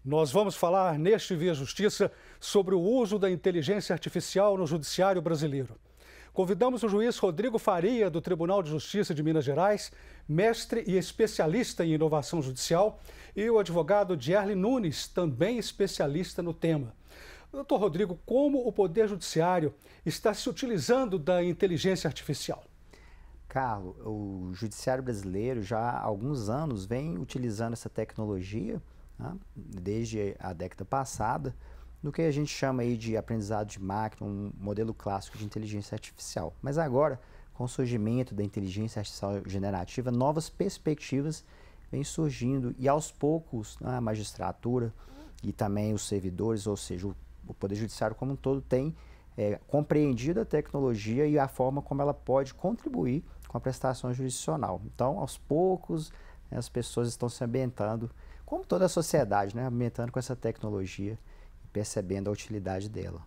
Nós vamos falar neste Via Justiça sobre o uso da inteligência artificial no judiciário brasileiro. Convidamos o juiz Rodrigo Faria, do Tribunal de Justiça de Minas Gerais, mestre e especialista em inovação judicial, e o advogado Dierle Nunes, também especialista no tema. Doutor Rodrigo, como o Poder Judiciário está se utilizando da inteligência artificial? Carlos, o Judiciário brasileiro já há alguns anos vem utilizando essa tecnologia, né, desde a década passada, no que a gente chama aí de aprendizado de máquina, um modelo clássico de inteligência artificial. Mas agora, com o surgimento da inteligência artificial generativa, novas perspectivas vêm surgindo e aos poucos, né, a magistratura e também os servidores, ou seja, o Poder Judiciário como um todo tem compreendido a tecnologia e a forma como ela pode contribuir com a prestação jurisdicional. Então, aos poucos, né, as pessoas estão se ambientando, como toda a sociedade, né, ambientando com essa tecnologia e percebendo a utilidade dela.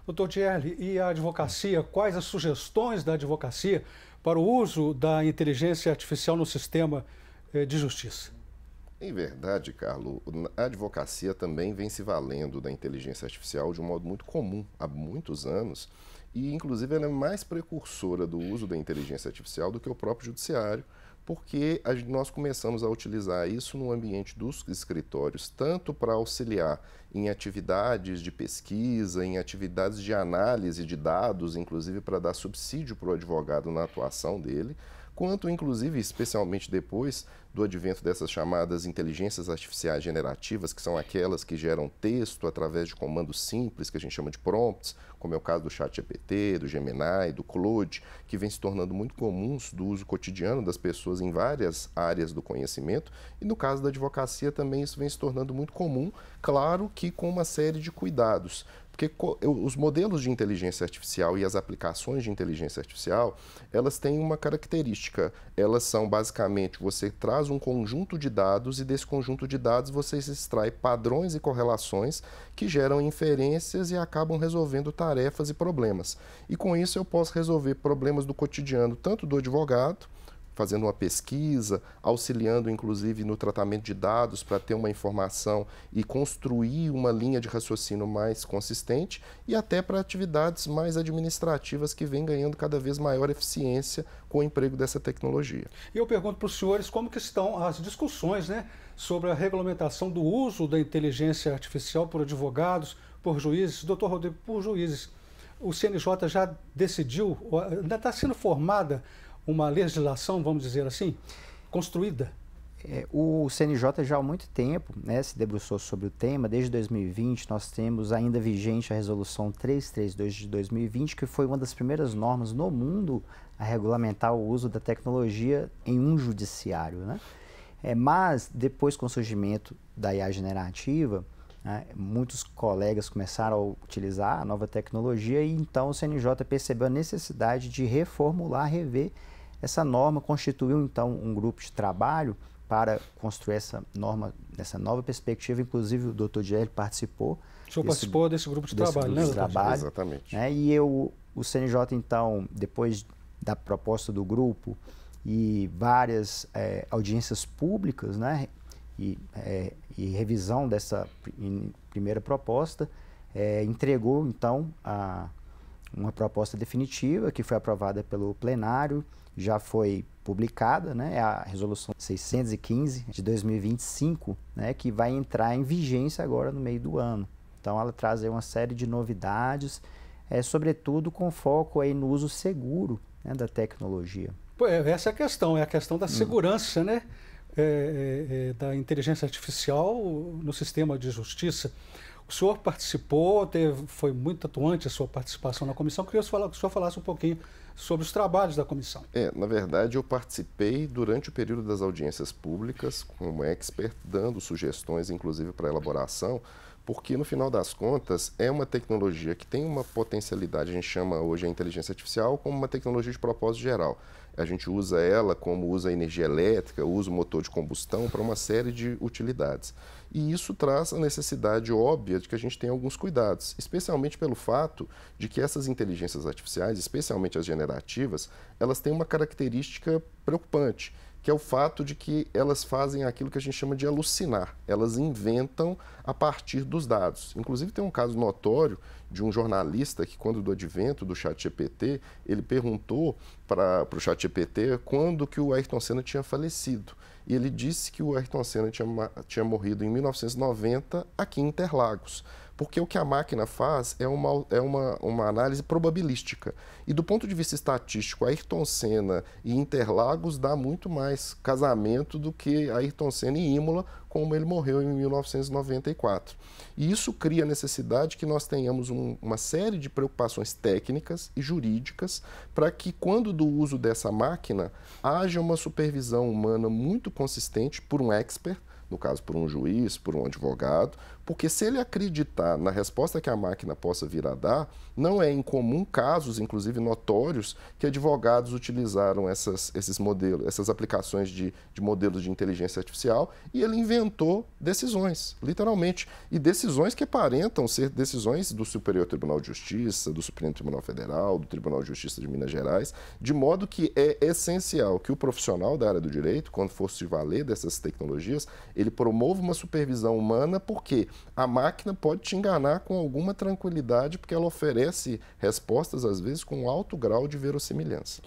Doutor Dierle, e a advocacia, quais as sugestões da advocacia para o uso da inteligência artificial no sistema de justiça? Em verdade, Carlos, a advocacia também vem se valendo da inteligência artificial de um modo muito comum há muitos anos e, inclusive, ela é mais precursora do uso da inteligência artificial do que o próprio judiciário, porque nós começamos a utilizar isso no ambiente dos escritórios, tanto para auxiliar em atividades de pesquisa, em atividades de análise de dados, inclusive para dar subsídio para o advogado na atuação dele, quanto, inclusive, especialmente depois do advento dessas chamadas inteligências artificiais generativas, que são aquelas que geram texto através de comandos simples, que a gente chama de prompts, como é o caso do ChatGPT, do Gemini, do Claude, que vem se tornando muito comuns do uso cotidiano das pessoas em várias áreas do conhecimento. E no caso da advocacia também isso vem se tornando muito comum, claro que com uma série de cuidados. Porque os modelos de inteligência artificial e as aplicações de inteligência artificial, elas têm uma característica. Elas são, basicamente, você traz um conjunto de dados e desse conjunto de dados você extrai padrões e correlações que geram inferências e acabam resolvendo tarefas e problemas. E com isso eu posso resolver problemas do cotidiano, tanto do advogado, fazendo uma pesquisa, auxiliando inclusive no tratamento de dados para ter uma informação e construir uma linha de raciocínio mais consistente e até para atividades mais administrativas que vêm ganhando cada vez maior eficiência com o emprego dessa tecnologia. E eu pergunto para os senhores como que estão as discussões, né, sobre a regulamentação do uso da inteligência artificial por advogados, por juízes. Doutor Rodrigo, por juízes, o CNJ já decidiu, ainda está sendo formada uma legislação, vamos dizer assim, construída? O CNJ já há muito tempo, né, se debruçou sobre o tema. Desde 2020 nós temos ainda vigente a resolução 332 de 2020, que foi uma das primeiras normas no mundo a regulamentar o uso da tecnologia em um judiciário, né? Mas depois, com o surgimento da IA generativa, né, muitos colegas começaram a utilizar a nova tecnologia e então o CNJ percebeu a necessidade de reformular, rever essa norma, constituiu então um grupo de trabalho para construir essa norma, essa nova perspectiva. Inclusive o Dr. Dierle participou. O senhor participou desse grupo de trabalho, né? Exatamente. Né? E o CNJ então, depois da proposta do grupo e várias audiências públicas, né, e revisão dessa primeira proposta, entregou então uma proposta definitiva que foi aprovada pelo plenário, já foi publicada, né, a resolução 615 de 2025, né, que vai entrar em vigência agora no meio do ano. Então ela traz aí uma série de novidades, sobretudo com foco aí no uso seguro, né, da tecnologia. Essa é a questão da segurança, né, da inteligência artificial no sistema de justiça. O senhor participou, foi muito atuante a sua participação na comissão. Queria que o senhor falasse um pouquinho sobre os trabalhos da comissão. Na verdade, eu participei durante o período das audiências públicas como expert, dando sugestões, inclusive, para elaboração, porque, no final das contas, é uma tecnologia que tem uma potencialidade, a gente chama hoje a inteligência artificial como uma tecnologia de propósito geral. A gente usa ela como usa a energia elétrica, usa o motor de combustão para uma série de utilidades. E isso traz a necessidade óbvia de que a gente tenha alguns cuidados, especialmente pelo fato de que essas inteligências artificiais, especialmente as generativas, elas têm uma característica preocupante, que é o fato de que elas fazem aquilo que a gente chama de alucinar. Elas inventam a partir dos dados. Inclusive, tem um caso notório de um jornalista que, quando do advento do ChatGPT, ele perguntou para o ChatGPT quando que o Ayrton Senna tinha falecido. E ele disse que o Ayrton Senna tinha morrido em 1990 aqui em Interlagos. Porque o que a máquina faz é uma análise probabilística. E do ponto de vista estatístico, Ayrton Senna e Interlagos dá muito mais casamento do que Ayrton Senna e Imola, como ele morreu em 1994. E isso cria a necessidade que nós tenhamos uma série de preocupações técnicas e jurídicas para que, quando do uso dessa máquina, haja uma supervisão humana muito consistente por um expert, no caso por um juiz, por um advogado, porque se ele acreditar na resposta que a máquina possa vir a dar, não é incomum casos, inclusive notórios, que advogados utilizaram esses modelos, essas aplicações de modelos de inteligência artificial, e ele inventou decisões, literalmente, e decisões que aparentam ser decisões do Superior Tribunal de Justiça, do Supremo Tribunal Federal, do Tribunal de Justiça de Minas Gerais, de modo que é essencial que o profissional da área do direito, quando for se valer dessas tecnologias, ele promova uma supervisão humana, porque a máquina pode te enganar com alguma tranquilidade, porque ela oferece respostas, às vezes, com alto grau de verossimilhança.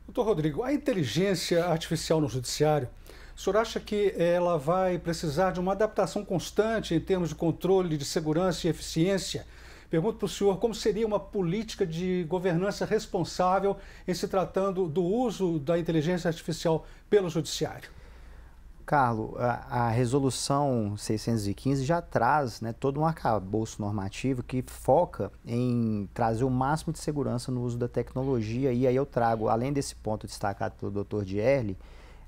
Doutor Rodrigo, a inteligência artificial no judiciário, o senhor acha que ela vai precisar de uma adaptação constante em termos de controle, de segurança e eficiência? Pergunto para o senhor como seria uma política de governança responsável em se tratando do uso da inteligência artificial pelo judiciário? Carlos, a resolução 615 já traz, né, todo um arcabouço normativo que foca em trazer o máximo de segurança no uso da tecnologia, e aí eu trago, além desse ponto destacado pelo Dr. Dierle,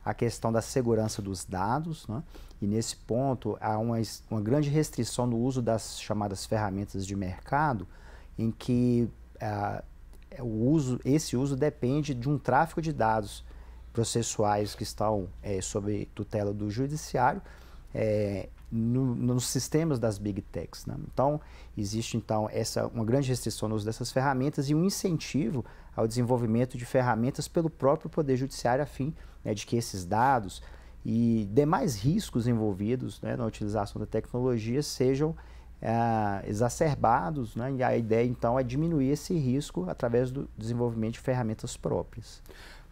a questão da segurança dos dados, né, e nesse ponto há uma grande restrição no uso das chamadas ferramentas de mercado, em que esse uso depende de um tráfego de dados processuais que estão sob tutela do judiciário nos sistemas das Big Techs, né? Então, existe uma grande restrição no uso dessas ferramentas e um incentivo ao desenvolvimento de ferramentas pelo próprio Poder Judiciário a fim, né, de que esses dados e demais riscos envolvidos, né, na utilização da tecnologia sejam exacerbados, né? E a ideia, então, é diminuir esse risco através do desenvolvimento de ferramentas próprias.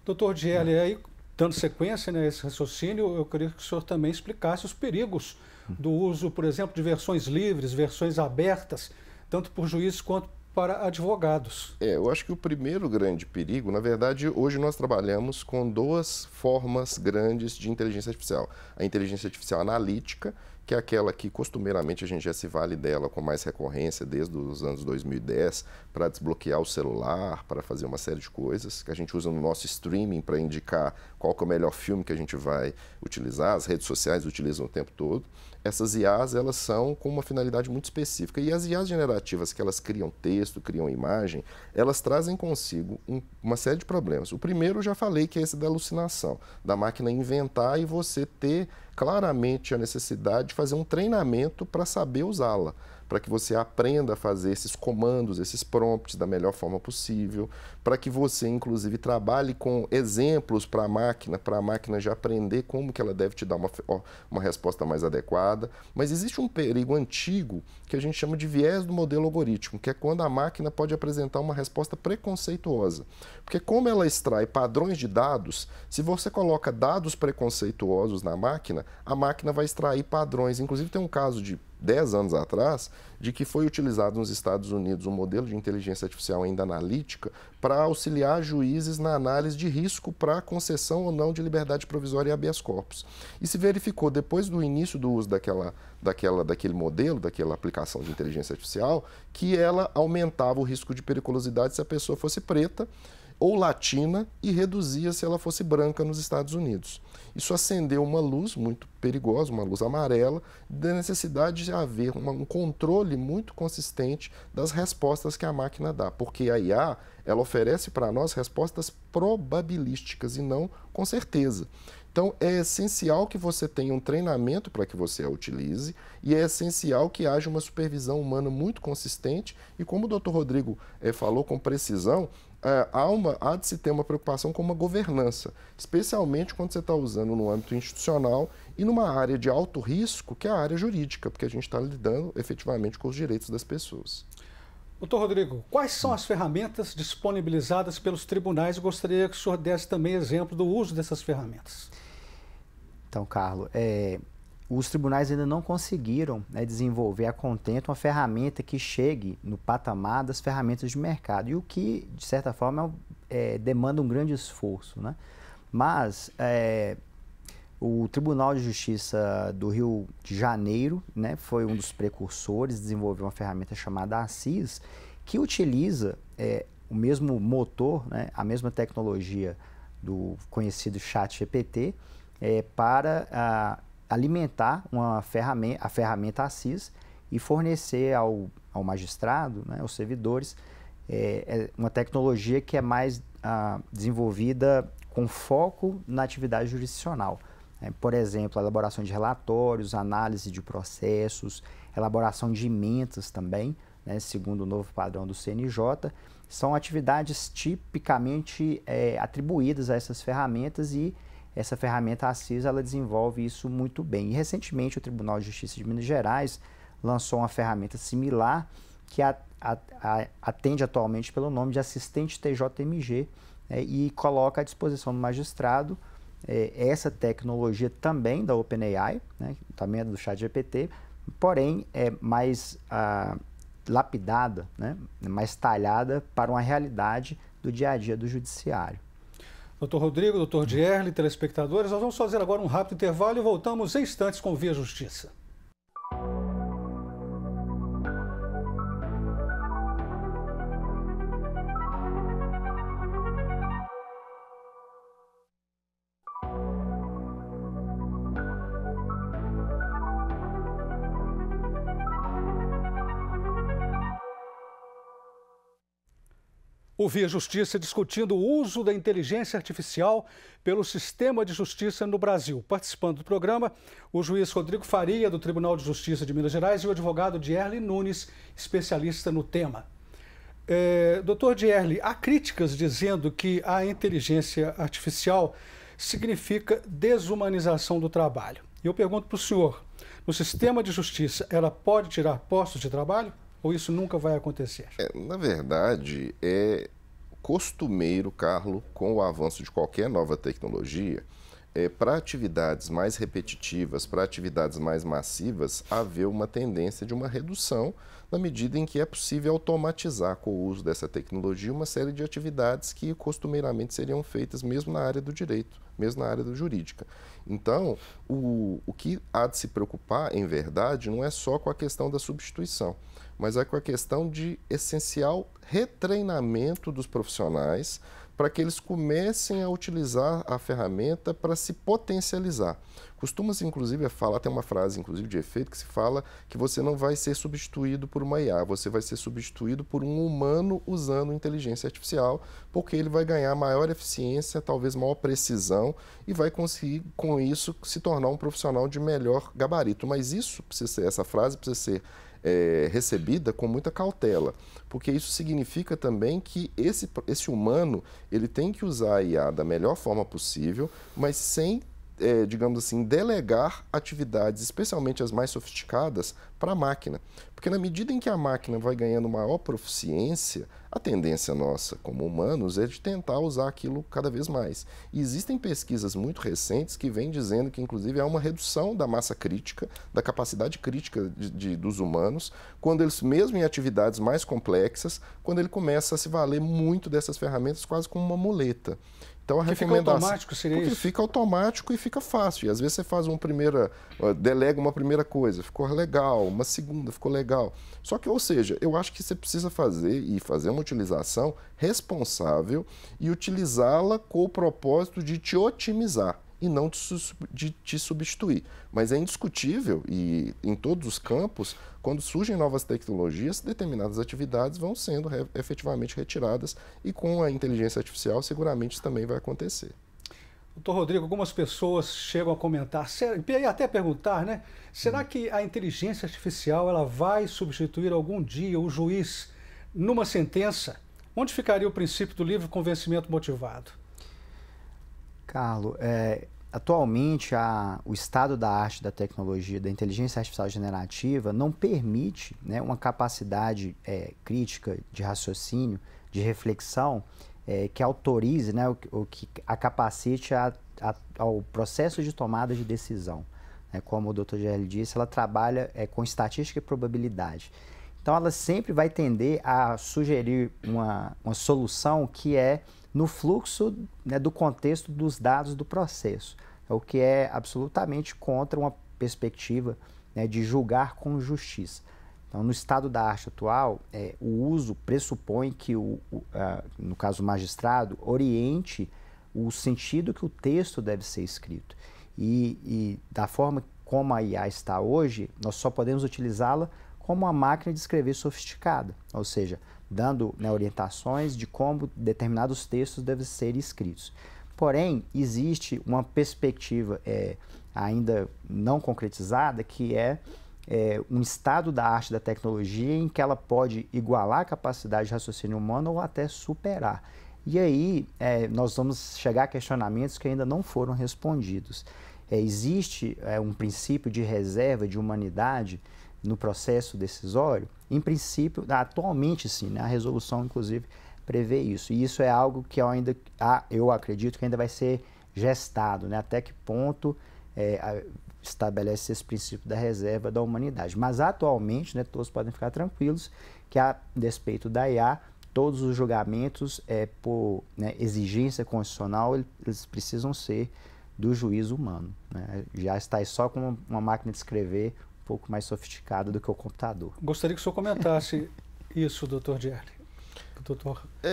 Doutor Dierle, aí, dando sequência, né, a esse raciocínio, eu queria que o senhor também explicasse os perigos do uso, por exemplo, de versões livres, versões abertas, tanto por juízes quanto para advogados. Eu acho que o primeiro grande perigo, na verdade, hoje nós trabalhamos com duas formas grandes de inteligência artificial. A inteligência artificial analítica, que é aquela que costumeiramente a gente já se vale dela com mais recorrência desde os anos 2010 para desbloquear o celular, para fazer uma série de coisas que a gente usa no nosso streaming para indicar qual que é o melhor filme que a gente vai utilizar, as redes sociais utilizam o tempo todo. Essas IAs, elas são com uma finalidade muito específica, e as IAs generativas, que elas criam texto, criam imagem, elas trazem consigo uma série de problemas. O primeiro, eu já falei, que é esse da alucinação, da máquina inventar e você ter claramente a necessidade de fazer um treinamento para saber usá-la, para que você aprenda a fazer esses comandos, esses prompts da melhor forma possível, para que você, inclusive, trabalhe com exemplos para a máquina já aprender como que ela deve te dar uma resposta mais adequada. Mas existe um perigo antigo que a gente chama de viés do modelo algorítmico, que é quando a máquina pode apresentar uma resposta preconceituosa. Porque como ela extrai padrões de dados, se você coloca dados preconceituosos na máquina, a máquina vai extrair padrões. Inclusive, tem um caso de 10 anos atrás, de que foi utilizado nos Estados Unidos um modelo de inteligência artificial ainda analítica para auxiliar juízes na análise de risco para concessão ou não de liberdade provisória e habeas corpus. E se verificou, depois do início do uso daquele modelo, daquela aplicação de inteligência artificial, que ela aumentava o risco de periculosidade se a pessoa fosse preta ou latina e reduzia se ela fosse branca nos Estados Unidos. Isso acendeu uma luz muito perigosa, uma luz amarela, da necessidade de haver um controle muito consistente das respostas que a máquina dá, porque a IA, ela oferece para nós respostas probabilísticas e não com certeza. Então, é essencial que você tenha um treinamento para que você a utilize e é essencial que haja uma supervisão humana muito consistente e, como o Dr. Rodrigo falou com precisão, há de se ter uma preocupação com uma governança, especialmente quando você está usando no âmbito institucional e numa área de alto risco, que é a área jurídica, porque a gente está lidando efetivamente com os direitos das pessoas. Doutor Rodrigo, quais são as ferramentas disponibilizadas pelos tribunais? Eu gostaria que o senhor desse também exemplo do uso dessas ferramentas. Então, Carlos, os tribunais ainda não conseguiram desenvolver a contento uma ferramenta que chegue no patamar das ferramentas de mercado, e o que, de certa forma, demanda um grande esforço, né? Mas o Tribunal de Justiça do Rio de Janeiro, né, foi um dos precursores, desenvolveu uma ferramenta chamada ACIS, que utiliza o mesmo motor, né, a mesma tecnologia do conhecido ChatGPT, para alimentar a ferramenta ACIS e fornecer ao magistrado, né, aos servidores, uma tecnologia que é mais desenvolvida com foco na atividade jurisdicional. Por exemplo, a elaboração de relatórios, análise de processos, elaboração de emendas também, né, segundo o novo padrão do CNJ, são atividades tipicamente atribuídas a essas ferramentas e essa ferramenta ACIS ela desenvolve isso muito bem. E recentemente o Tribunal de Justiça de Minas Gerais lançou uma ferramenta similar que atende atualmente pelo nome de assistente TJMG, e coloca à disposição do magistrado essa tecnologia também da OpenAI, né, também é do ChatGPT, porém é mais lapidada, né, mais talhada para uma realidade do dia a dia do judiciário. Doutor Rodrigo, doutor Dierle, telespectadores, nós vamos fazer agora um rápido intervalo e voltamos em instantes com o Via Justiça. O Via Justiça discutindo o uso da inteligência artificial pelo sistema de justiça no Brasil. Participando do programa, o juiz Rodrigo Faria, do Tribunal de Justiça de Minas Gerais, e o advogado Dierle Nunes, especialista no tema. Doutor Dierle, há críticas dizendo que a inteligência artificial significa desumanização do trabalho. E eu pergunto para o senhor, no sistema de justiça, ela pode tirar postos de trabalho? Ou isso nunca vai acontecer? Na verdade, é costumeiro, Carlos, com o avanço de qualquer nova tecnologia, para atividades mais repetitivas, para atividades mais massivas, haver uma tendência de uma redução na medida em que é possível automatizar com o uso dessa tecnologia uma série de atividades que costumeiramente seriam feitas mesmo na área do direito, mesmo na área do jurídica. Então, o que há de se preocupar, em verdade, não é só com a questão da substituição, mas é com a questão de essencial retreinamento dos profissionais para que eles comecem a utilizar a ferramenta para se potencializar. Costuma-se, inclusive, falar, tem uma frase, inclusive, de efeito, que se fala que você não vai ser substituído por uma IA, você vai ser substituído por um humano usando inteligência artificial, porque ele vai ganhar maior eficiência, talvez maior precisão, e vai conseguir, com isso, se tornar um profissional de melhor gabarito. Mas isso precisa ser, essa frase precisa ser recebida com muita cautela, porque isso significa também que esse humano ele tem que usar a IA da melhor forma possível, mas sem, digamos assim, delegar atividades, especialmente as mais sofisticadas, para a máquina. Porque na medida em que a máquina vai ganhando maior proficiência, a tendência nossa como humanos é de tentar usar aquilo cada vez mais. E existem pesquisas muito recentes que vêm dizendo que, inclusive, há uma redução da massa crítica, da capacidade crítica dos humanos, quando eles, mesmo em atividades mais complexas, quando ele começa a se valer muito dessas ferramentas quase como uma muleta. Então, a recomendação, fica automático, seria porque isso? Fica automático e fica fácil. E às vezes você faz delega uma primeira coisa, ficou legal, uma segunda, ficou legal. Só que, ou seja, eu acho que você precisa fazer uma utilização responsável e utilizá-la com o propósito de te otimizar e não de te substituir. Mas é indiscutível e em todos os campos, quando surgem novas tecnologias, determinadas atividades vão sendo efetivamente retiradas e com a inteligência artificial seguramente isso também vai acontecer. Doutor Rodrigo, algumas pessoas chegam a comentar, e até perguntar, né? Será que a inteligência artificial ela vai substituir algum dia o juiz numa sentença? Onde ficaria o princípio do livre convencimento motivado? Carlos, atualmente o estado da arte da tecnologia, da inteligência artificial generativa, não permite, né, uma capacidade crítica de raciocínio, de reflexão, que autorize, né, o que a capacite ao processo de tomada de decisão. Como o Dr. Gerli disse, ela trabalha com estatística e probabilidade. Então, ela sempre vai tender a sugerir uma solução que é no fluxo, né, do contexto dos dados do processo, o que é absolutamente contra uma perspectiva, né, de julgar com justiça. Então, no estado da arte atual, o uso pressupõe que, no caso o magistrado, oriente o sentido que o texto deve ser escrito. E da forma como a IA está hoje, nós só podemos utilizá-la como uma máquina de escrever sofisticada, ou seja, dando, né, orientações de como determinados textos devem ser escritos. Porém, existe uma perspectiva ainda não concretizada, que é um estado da arte da tecnologia em que ela pode igualar a capacidade de raciocínio humano ou até superar. E aí nós vamos chegar a questionamentos que ainda não foram respondidos. Existe um princípio de reserva de humanidade no processo decisório? Em princípio, atualmente sim, né? A resolução inclusive prevê isso. E isso é algo que eu acredito que ainda vai ser gestado, né? Até que ponto estabelece esse princípio da reserva da humanidade. Mas atualmente, né, todos podem ficar tranquilos que, a despeito da IA, todos os julgamentos por, né, exigência constitucional, eles precisam ser do juiz humano, né? Já está aí só com uma máquina de escrever um pouco mais sofisticada do que o computador. Gostaria que o senhor comentasse isso, doutor Gerli.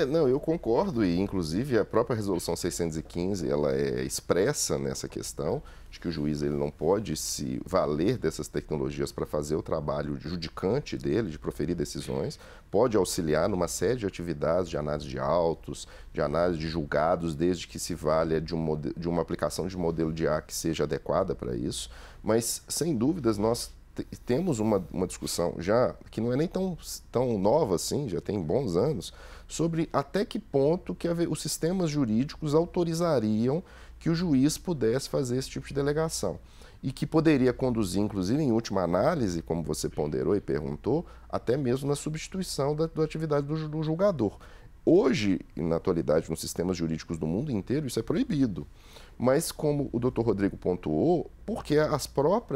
Não, eu concordo, e inclusive a própria resolução 615, ela é expressa nessa questão de que o juiz ele não pode se valer dessas tecnologias para fazer o trabalho judicante dele, de proferir decisões, pode auxiliar numa série de atividades de análise de autos, de análise de julgados, desde que se valha de uma aplicação de modelo de IA que seja adequada para isso, mas sem dúvidas nós temos uma discussão já, que não é nem tão nova assim, já tem bons anos, sobre até que ponto que os sistemas jurídicos autorizariam que o juiz pudesse fazer esse tipo de delegação. E que poderia conduzir, inclusive em última análise, como você ponderou e perguntou, até mesmo na substituição da atividade do julgador. Hoje, na atualidade, nos sistemas jurídicos do mundo inteiro, isso é proibido. Mas, como o Dr. Rodrigo pontuou, porque a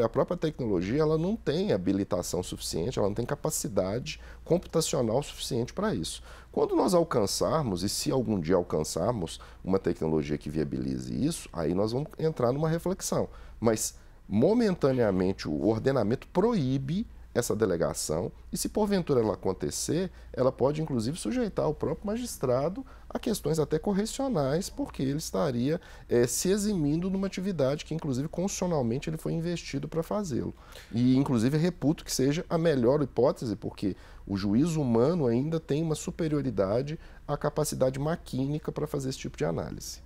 própria tecnologia ela não tem habilitação suficiente, ela não tem capacidade computacional suficiente para isso. Quando nós alcançarmos, e se algum dia alcançarmos uma tecnologia que viabilize isso, aí nós vamos entrar numa reflexão. Mas, momentaneamente, o ordenamento proíbe essa delegação, e se porventura ela acontecer, ela pode inclusive sujeitar o próprio magistrado a questões até correcionais, porque ele estaria se eximindo numa atividade que inclusive constitucionalmente ele foi investido para fazê-lo. E inclusive reputo que seja a melhor hipótese, porque o juiz humano ainda tem uma superioridade à capacidade maquínica para fazer esse tipo de análise.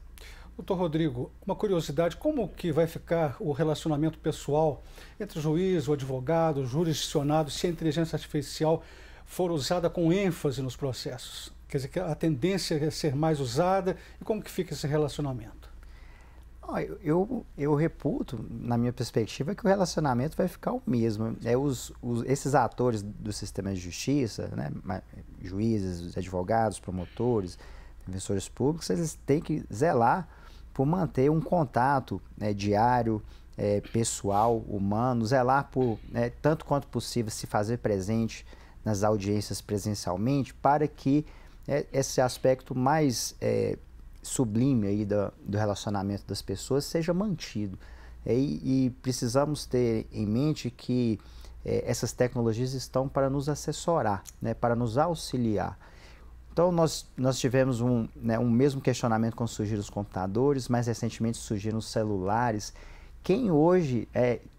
Doutor Rodrigo, uma curiosidade, como que vai ficar o relacionamento pessoal entre o juiz, o advogado, o jurisdicionado, se a inteligência artificial for usada com ênfase nos processos? Quer dizer, que a tendência é ser mais usada, e como que fica esse relacionamento? Eu reputo, na minha perspectiva, que o relacionamento vai ficar o mesmo. Esses atores do sistema de justiça, né, juízes, advogados, promotores, defensores públicos, eles têm que zelar por manter um contato, né, diário, pessoal, humano, zelar por, tanto quanto possível, se fazer presente nas audiências presencialmente, para que esse aspecto mais sublime aí do relacionamento das pessoas seja mantido. E precisamos ter em mente que essas tecnologias estão para nos assessorar, né, para nos auxiliar. Então, nós tivemos um mesmo questionamento quando surgiram os computadores, mais recentemente surgiram os celulares. Quem hoje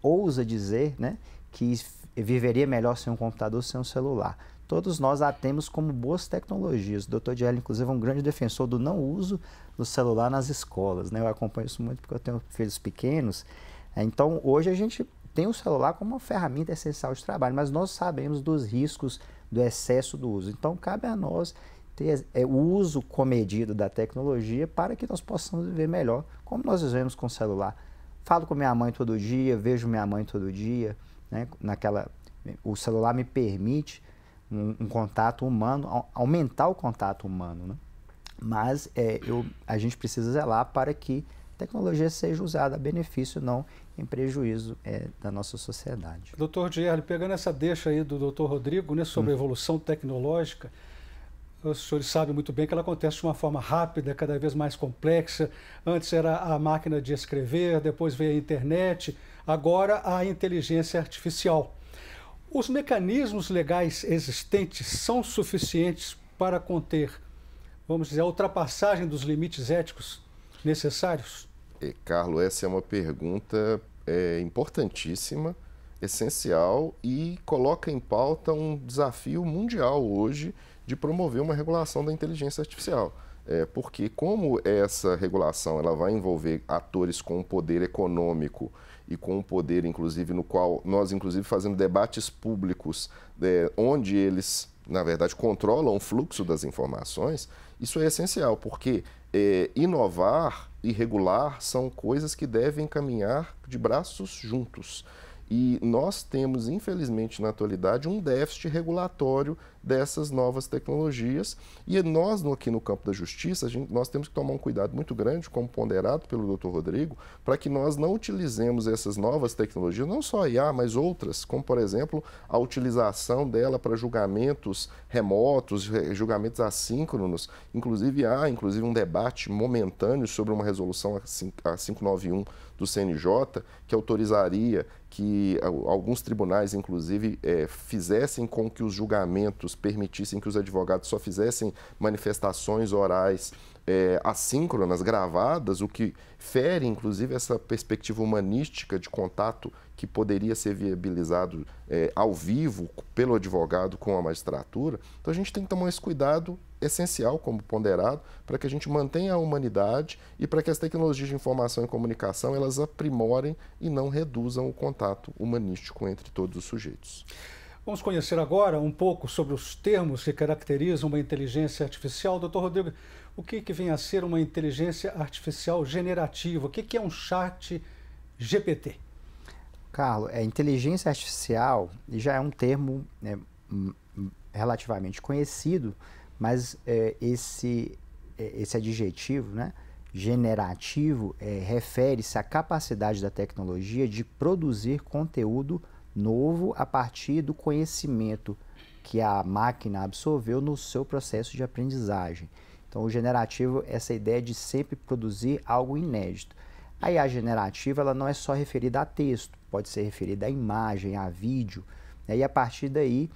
ousa dizer, né, que viveria melhor sem um computador, sem um celular? todos nós a temos como boas tecnologias. O Dr. Dierle, inclusive, é um grande defensor do não uso do celular nas escolas, né? Eu acompanho isso muito porque eu tenho filhos pequenos. Então, hoje a gente tem o celular como uma ferramenta essencial de trabalho, mas nós sabemos dos riscos do excesso do uso. Então, cabe a nós ter o uso comedido da tecnologia para que nós possamos viver melhor, como nós vivemos com o celular. Falo com minha mãe todo dia, vejo minha mãe todo dia, né? O celular me permite um contato humano, aumentar o contato humano, né? Mas a gente precisa zelar para que a tecnologia seja usada a benefício, não em prejuízo da nossa sociedade. Doutor Dierle, pegando essa deixa aí do doutor Rodrigo, né, sobre a evolução tecnológica, os senhores sabem muito bem que ela acontece de uma forma rápida, cada vez mais complexa. Antes era a máquina de escrever, depois veio a internet, agora a inteligência artificial. Os mecanismos legais existentes são suficientes para conter, vamos dizer, a ultrapassagem dos limites éticos necessários? Carlos, essa é uma pergunta importantíssima, essencial e coloca em pauta um desafio mundial hoje de promover uma regulação da inteligência artificial. Porque como essa regulação ela vai envolver atores com um poder econômico e com um poder, inclusive, no qual nós, inclusive, fazemos debates públicos onde eles, na verdade, controlam o fluxo das informações, isso é essencial, porque inovar e regular são coisas que devem caminhar de braços juntos. E nós temos, infelizmente, na atualidade, um déficit regulatório dessas novas tecnologias. E nós, aqui no campo da justiça, nós temos que tomar um cuidado muito grande, como ponderado pelo Dr. Rodrigo, para que nós não utilizemos essas novas tecnologias, não só a IA, mas outras, como, por exemplo, a utilização dela para julgamentos remotos, julgamentos assíncronos. Inclusive, há um debate momentâneo sobre uma resolução, a 591 do CNJ, que autorizaria que alguns tribunais, inclusive, fizessem com que os julgamentos permitissem que os advogados só fizessem manifestações orais assíncronas, gravadas, o que fere, inclusive, essa perspectiva humanística de contato que poderia ser viabilizado ao vivo pelo advogado com a magistratura. Então, a gente tem que tomar esse cuidado essencial, como ponderado, para que a gente mantenha a humanidade e para que as tecnologias de informação e comunicação elas aprimorem e não reduzam o contato humanístico entre todos os sujeitos. Vamos conhecer agora um pouco sobre os termos que caracterizam uma inteligência artificial. Doutor Rodrigo, o que vem a ser uma inteligência artificial generativa? O que é um chat GPT? Carlos, inteligência artificial já é um termo relativamente conhecido, mas esse adjetivo, né, generativo, refere-se à capacidade da tecnologia de produzir conteúdo novo a partir do conhecimento que a máquina absorveu no seu processo de aprendizagem. Então, o generativo é essa ideia de sempre produzir algo inédito. A IA generativa ela não é só referida a texto, pode ser referida a imagem, a vídeo, né, e a partir daí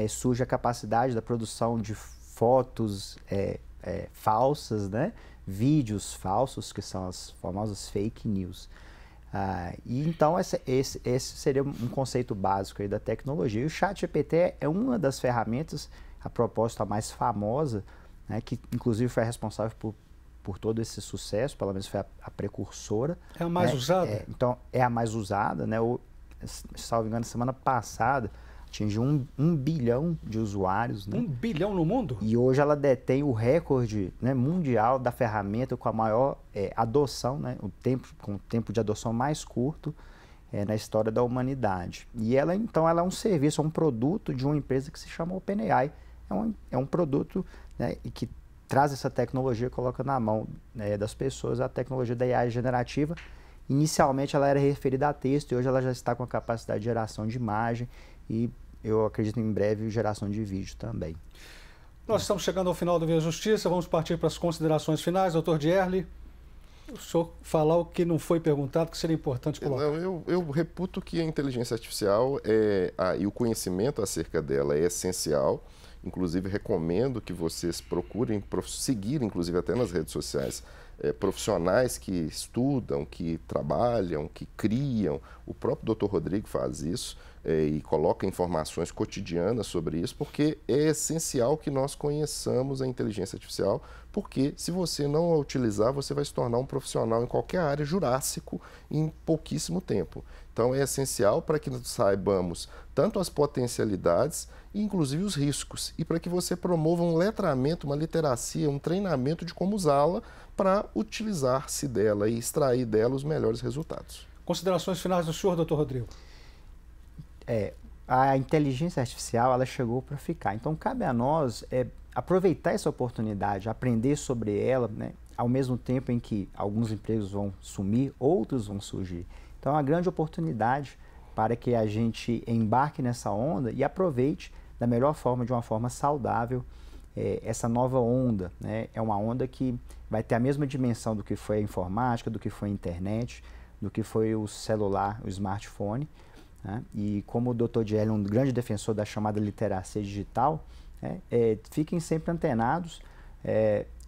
surge a capacidade da produção de fotos falsas, né? Vídeos falsos, que são as famosas fake news. E então esse seria um conceito básico aí da tecnologia. E o ChatGPT é uma das ferramentas, a propósito, a mais famosa, né, que inclusive foi responsável por todo esse sucesso, pelo menos foi a precursora. É a mais usada? Então, é a mais usada, né? Salvo engano, semana passada, atingiu 1 bilhão de usuários. Né? 1 bilhão no mundo? E hoje ela detém o recorde, né, mundial da ferramenta com a maior adoção, né, com o tempo de adoção mais curto na história da humanidade. E ela, então, ela é um serviço, é um produto de uma empresa que se chama OpenAI. É um produto, né, que traz essa tecnologia, coloca na mão, né, das pessoas a tecnologia da AI generativa. Inicialmente ela era referida a texto e hoje ela já está com a capacidade de geração de imagem e eu acredito em breve geração de vídeo também. Nós estamos chegando ao final do Via Justiça, vamos partir para as considerações finais. Doutor Dierle, o senhor falar o que não foi perguntado, que seria importante colocar. Não, eu reputo que a inteligência artificial e o conhecimento acerca dela é essencial. Inclusive, recomendo que vocês procurem seguir, inclusive até nas redes sociais, profissionais que estudam, que trabalham, que criam. O próprio Dr. Rodrigo faz isso e coloca informações cotidianas sobre isso, porque é essencial que nós conheçamos a inteligência artificial, porque se você não a utilizar, você vai se tornar um profissional em qualquer área jurássico em pouquíssimo tempo. Então é essencial para que saibamos tanto as potencialidades e inclusive os riscos, e para que você promova um letramento, uma literacia, um treinamento de como usá-la para utilizar-se dela e extrair dela os melhores resultados. Considerações finais do senhor, doutor Rodrigo. A inteligência artificial, ela chegou para ficar. Então, cabe a nós aproveitar essa oportunidade, aprender sobre ela, né, ao mesmo tempo em que alguns empregos vão sumir, outros vão surgir. Então, é uma grande oportunidade para que a gente embarque nessa onda e aproveite da melhor forma, de uma forma saudável, essa nova onda, né? É uma onda que vai ter a mesma dimensão do que foi a informática, do que foi a internet, do que foi o celular, o smartphone, né? E como o Dr. Dierle é um grande defensor da chamada literacia digital, fiquem sempre antenados.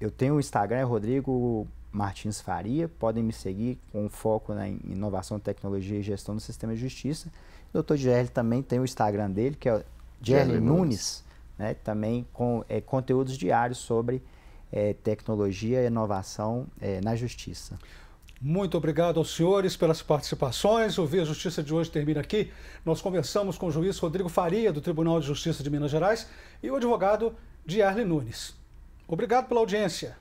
Eu tenho o Instagram, é Rodrigo Martins Faria, podem me seguir com foco na inovação, tecnologia e gestão do sistema de justiça. O Dr. Dierle também tem o Instagram dele, que é Dierle Nunes, né, também com conteúdos diários sobre tecnologia e inovação na justiça. Muito obrigado aos senhores pelas participações. O Via Justiça de hoje termina aqui. Nós conversamos com o juiz Rodrigo Faria, do Tribunal de Justiça de Minas Gerais, e o advogado Dierle Nunes. Obrigado pela audiência.